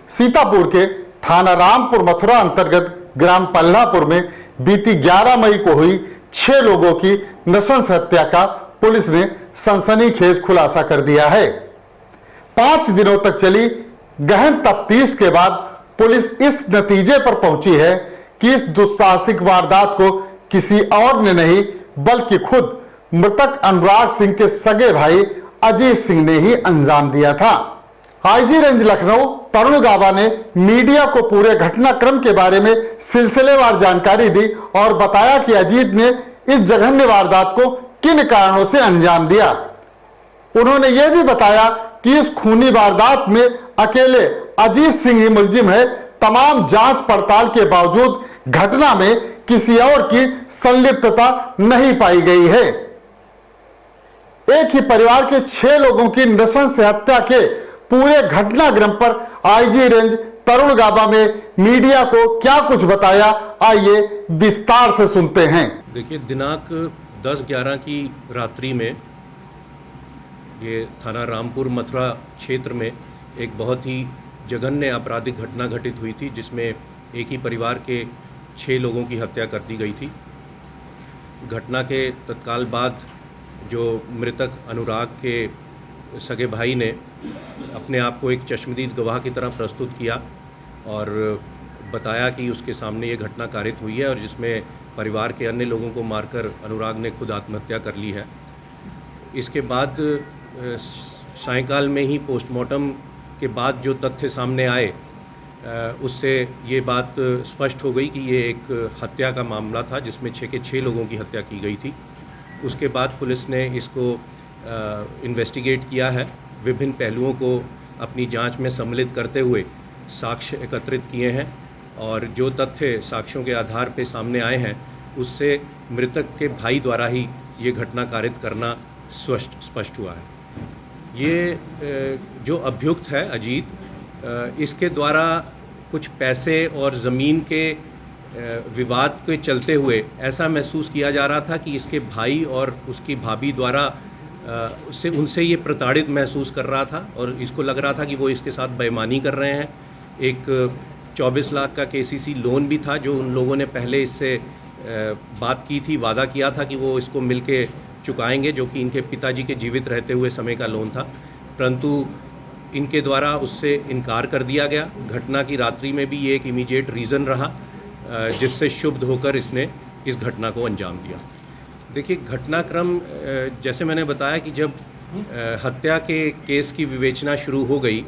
सीतापुर के थाना रामपुर मथुरा अंतर्गत ग्राम पल्लापुर में बीती 11 मई को हुई 6 लोगों की नृशंस हत्या का पुलिस ने सनसनीखेज खुलासा कर दिया है। 5 दिनों तक चली गहन तफ्तीश के बाद पुलिस इस नतीजे पर पहुंची है कि इस दुस्साहसिक वारदात को किसी और ने नहीं बल्कि खुद मृतक अनुराग सिंह के सगे भाई अजीत सिंह ने ही अंजाम दिया था। आईजी रेंज लखनऊ तरुण गाबा ने मीडिया को पूरे घटनाक्रम के बारे में सिलसिलेवार जानकारी दी और बताया कि अजीत ने इस जघन्य वारदात को किन कारणों से अंजाम दिया। उन्होंने यह भी बताया कि इस खूनी वारदात में अकेले अजीत सिंह ही मुलजिम है। तमाम जांच पड़ताल के बावजूद घटना में किसी और की संलिप्तता नहीं पाई गई है। एक ही परिवार के 6 लोगों की नृशंस हत्या के पूरे घटनाक्रम पर आईजी रेंज तरुण गाबा में मीडिया को क्या कुछ बताया, आइए विस्तार से सुनते हैं। देखिए, दिनांक 10-11 की रात्रि में ये थाना रामपुर मथुरा क्षेत्र में एक बहुत ही जघन्य आपराधिक घटना घटित हुई थी, जिसमें एक ही परिवार के 6 लोगों की हत्या कर दी गई थी। घटना के तत्काल बाद जो मृतक अनुराग के सगे भाई ने अपने आप को एक चश्मदीद गवाह की तरह प्रस्तुत किया और बताया कि उसके सामने ये घटना कारित हुई है और जिसमें परिवार के अन्य लोगों को मारकर अनुराग ने खुद आत्महत्या कर ली है। इसके बाद सायंकाल में ही पोस्टमार्टम के बाद जो तथ्य सामने आए उससे ये बात स्पष्ट हो गई कि ये एक हत्या का मामला था जिसमें 6 के 6 लोगों की हत्या की गई थी। उसके बाद पुलिस ने इसको इन्वेस्टिगेट किया है, विभिन्न पहलुओं को अपनी जांच में सम्मिलित करते हुए साक्ष्य एकत्रित किए हैं और जो तथ्य साक्ष्यों के आधार पर सामने आए हैं उससे मृतक के भाई द्वारा ही ये घटना कारित करना स्पष्ट हुआ है। ये जो अभियुक्त है अजीत, इसके द्वारा कुछ पैसे और ज़मीन के विवाद के चलते हुए ऐसा महसूस किया जा रहा था कि इसके भाई और उसकी भाभी द्वारा उनसे ये प्रताड़ित महसूस कर रहा था और इसको लग रहा था कि वो इसके साथ बेईमानी कर रहे हैं। एक 24 लाख का केसीसी लोन भी था जो उन लोगों ने पहले इससे बात की थी, वादा किया था कि वो इसको मिलके चुकाएंगे, जो कि इनके पिताजी के जीवित रहते हुए समय का लोन था, परंतु इनके द्वारा उससे इनकार कर दिया गया। घटना की रात्रि में भी ये एक इमीडिएट रीज़न रहा जिससे क्षुब्ध होकर इसने इस घटना को अंजाम दिया। देखिए, घटनाक्रम जैसे मैंने बताया कि जब हत्या के केस की विवेचना शुरू हो गई,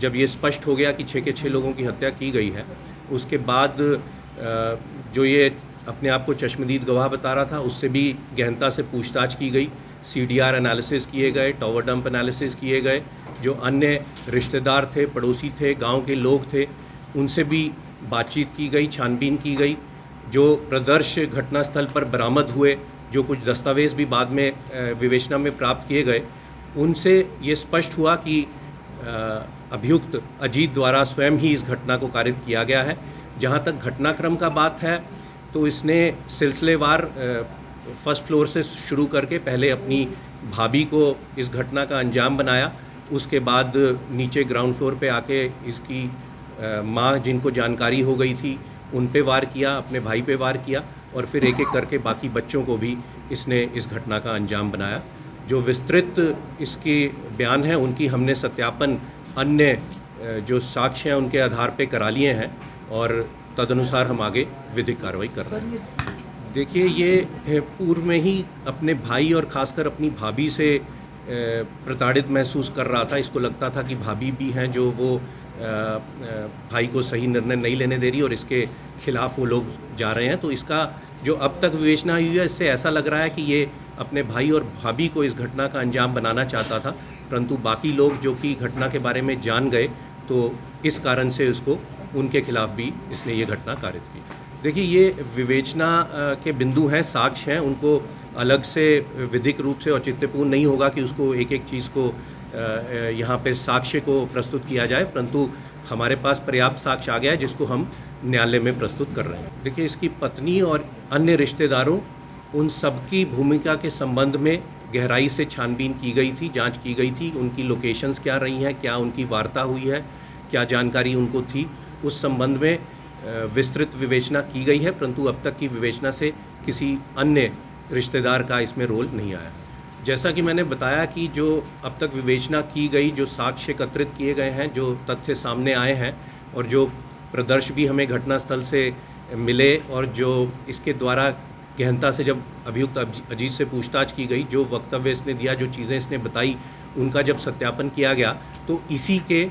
जब ये स्पष्ट हो गया कि 6 के 6 लोगों की हत्या की गई है, उसके बाद जो ये अपने आप को चश्मदीद गवाह बता रहा था उससे भी गहनता से पूछताछ की गई। CDR एनालिसिस किए गए, टॉवर डंप एनालिसिस किए गए, जो अन्य रिश्तेदार थे, पड़ोसी थे, गांव के लोग थे, उनसे भी बातचीत की गई, छानबीन की गई। जो प्रदर्श घटनास्थल पर बरामद हुए, जो कुछ दस्तावेज़ भी बाद में विवेचना में प्राप्त किए गए, उनसे ये स्पष्ट हुआ कि अभियुक्त अजीत द्वारा स्वयं ही इस घटना को कारित किया गया है। जहाँ तक घटनाक्रम का बात है तो इसने सिलसिलेवार फर्स्ट फ्लोर से शुरू करके पहले अपनी भाभी को इस घटना का अंजाम बनाया, उसके बाद नीचे ग्राउंड फ्लोर पे आके इसकी माँ जिनको जानकारी हो गई थी उन पे वार किया, अपने भाई पे वार किया और फिर एक एक करके बाकी बच्चों को भी इसने इस घटना का अंजाम बनाया। जो विस्तृत इसके बयान हैं उनकी हमने सत्यापन अन्य जो साक्ष्य हैं उनके आधार पे करा लिए हैं और तदनुसार हम आगे विधिक कार्रवाई कर रहे हैं। देखिए, ये पूर्व में ही अपने भाई और ख़ासकर अपनी भाभी से प्रताड़ित महसूस कर रहा था। इसको लगता था कि भाभी भी हैं जो वो भाई को सही निर्णय नहीं लेने दे रही और इसके खिलाफ वो लोग जा रहे हैं। तो इसका जो अब तक विवेचना हुई है, इससे ऐसा लग रहा है कि ये अपने भाई और भाभी को इस घटना का अंजाम बनाना चाहता था, परंतु बाकी लोग जो कि घटना के बारे में जान गए तो इस कारण से उसको उनके खिलाफ भी इसने ये घटना कारित की। देखिए, ये विवेचना के बिंदु हैं, साक्ष्य हैं, उनको अलग से विधिक रूप से औचित्यपूर्ण नहीं होगा कि उसको एक एक चीज़ को यहाँ पे साक्ष्य को प्रस्तुत किया जाए, परंतु हमारे पास पर्याप्त साक्ष्य आ गया है जिसको हम न्यायालय में प्रस्तुत कर रहे हैं। देखिए, इसकी पत्नी और अन्य रिश्तेदारों उन सबकी भूमिका के संबंध में गहराई से छानबीन की गई थी, जांच की गई थी। उनकी लोकेशंस क्या रही हैं, क्या उनकी वार्ता हुई है, क्या जानकारी उनको थी, उस संबंध में विस्तृत विवेचना की गई है। परंतु अब तक की विवेचना से किसी अन्य रिश्तेदार का इसमें रोल नहीं आया। जैसा कि मैंने बताया कि जो अब तक विवेचना की गई, जो साक्ष्य एकत्रित किए गए हैं, जो तथ्य सामने आए हैं और जो प्रदर्श भी हमें घटनास्थल से मिले और जो इसके द्वारा गहनता से जब अभियुक्त अजीत से पूछताछ की गई, जो वक्तव्य इसने दिया, जो चीज़ें इसने बताई, उनका जब सत्यापन किया गया तो इसी के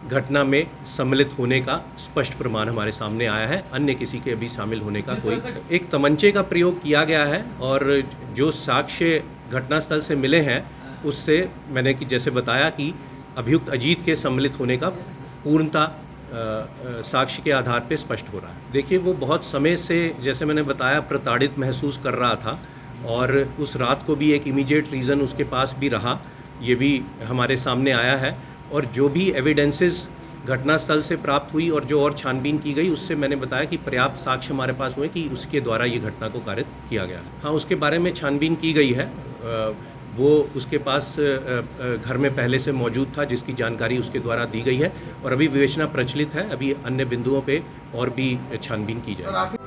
घटना में सम्मिलित होने का स्पष्ट प्रमाण हमारे सामने आया है। अन्य किसी के अभी शामिल होने का कोई एक तमंचे का प्रयोग किया गया है और जो साक्ष्य घटनास्थल से मिले हैं उससे मैंने कि जैसे बताया कि अभियुक्त अजीत के सम्मिलित होने का पूर्णता साक्ष्य के आधार पे स्पष्ट हो रहा है। देखिए, वो बहुत समय से, जैसे मैंने बताया, प्रताड़ित महसूस कर रहा था और उस रात को भी एक इमीडिएट रीज़न उसके पास भी रहा, ये भी हमारे सामने आया है। और जो भी एविडेंसेस घटनास्थल से प्राप्त हुई और जो और छानबीन की गई, उससे मैंने बताया कि पर्याप्त साक्ष्य हमारे पास हुए कि उसके द्वारा ये घटना को कारित किया गया। हाँ, उसके बारे में छानबीन की गई है। वो उसके पास घर में पहले से मौजूद था, जिसकी जानकारी उसके द्वारा दी गई है और अभी विवेचना प्रचलित है। अभी अन्य बिंदुओं पे और भी छानबीन की जाएगी।